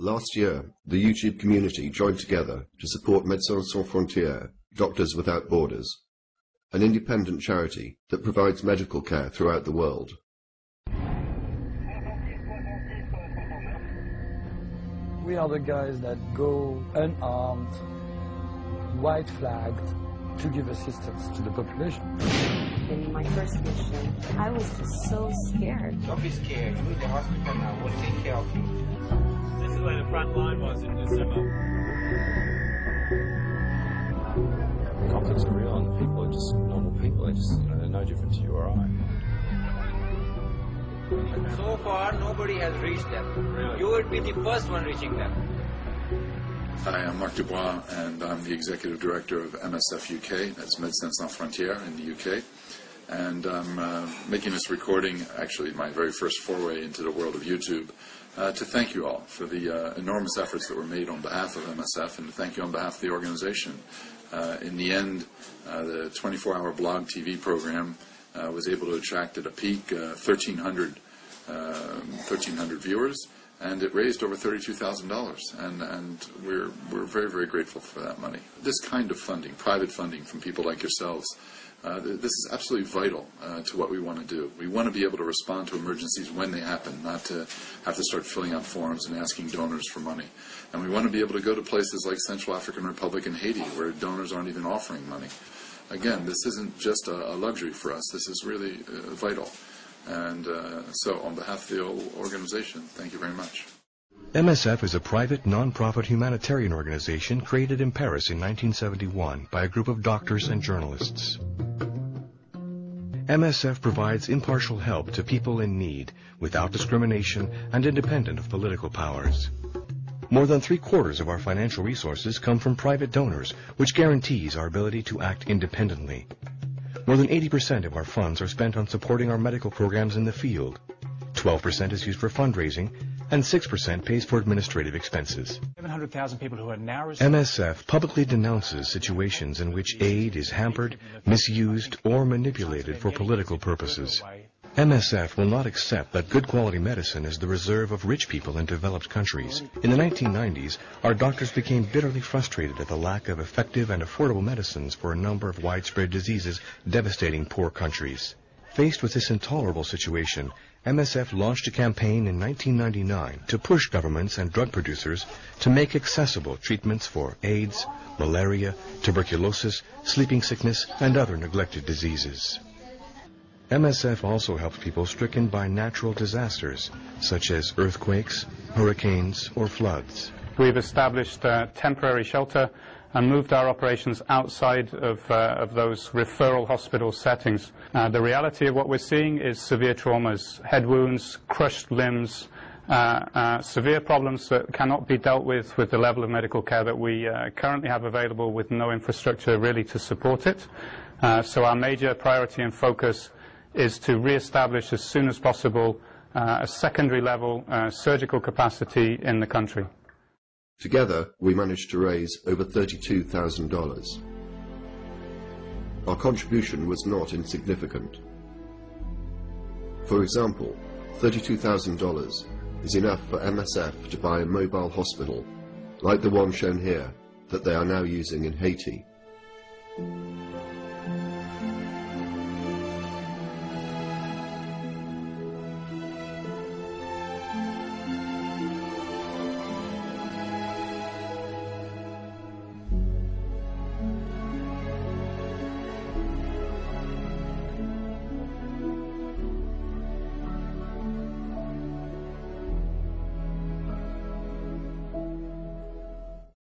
Last year, the YouTube community joined together to support Medecins Sans Frontieres, Doctors Without Borders, an independent charity that provides medical care throughout the world. We are the guys that go unarmed, white-flagged, to give assistance to the population. In my first mission, I was just so scared. Don't be scared. You're in the hospital now. We'll take care of you. This is where the front line was in December. Conflicts are real, and people are just normal people. They're just, they're no different to you or I. So far, nobody has reached them. Really? You would be the first one reaching them. Hi, I'm Marc DuBois, and I'm the Executive Director of MSF UK, that's Medecins Sans Frontieres in the UK. And I'm making this recording, actually my very first foray into the world of YouTube, to thank you all for the enormous efforts that were made on behalf of MSF, and to thank you on behalf of the organization. In the end, the 24-hour Blogtv program was able to attract at a peak 1,300 viewers, and it raised over $32,000, and we're very, very grateful for that money. This kind of funding, private funding from people like yourselves, this is absolutely vital to what we want to do. We want to be able to respond to emergencies when they happen, not to have to start filling out forms and asking donors for money. And we want to be able to go to places like Central African Republic and Haiti, where donors aren't even offering money. Again, this isn't just a luxury for us. This is really vital. And so, on behalf of the whole organization, thank you very much. MSF is a private, non-profit humanitarian organization created in Paris in 1971 by a group of doctors and journalists. MSF provides impartial help to people in need, without discrimination and independent of political powers. More than 3/4 of our financial resources come from private donors, which guarantees our ability to act independently. More than 80% of our funds are spent on supporting our medical programs in the field. 12% is used for fundraising, and 6% pays for administrative expenses. 700,000 people who are now MSF publicly denounces situations in which aid is hampered, misused, or manipulated for political purposes. MSF will not accept that good quality medicine is the reserve of rich people in developed countries. In the 1990s, our doctors became bitterly frustrated at the lack of effective and affordable medicines for a number of widespread diseases devastating poor countries. Faced with this intolerable situation, MSF launched a campaign in 1999 to push governments and drug producers to make accessible treatments for AIDS, malaria, tuberculosis, sleeping sickness, and other neglected diseases. MSF also helps people stricken by natural disasters, such as earthquakes, hurricanes, or floods. We've established a temporary shelter and moved our operations outside of those referral hospital settings. The reality of what we're seeing is severe traumas, head wounds, crushed limbs, severe problems that cannot be dealt with the level of medical care that we currently have available, with no infrastructure really to support it. So our major priority and focus is to re-establish as soon as possible a secondary level surgical capacity in the country. Together, we managed to raise over $32,000. Our contribution was not insignificant. For example, $32,000 is enough for MSF to buy a mobile hospital, like the one shown here, that they are now using in Haiti.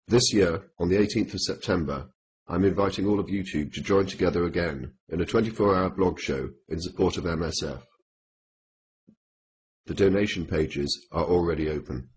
This year, on the 18th of September, I'm inviting all of YouTube to join together again in a 24-hour blog show in support of MSF. The donation pages are already open.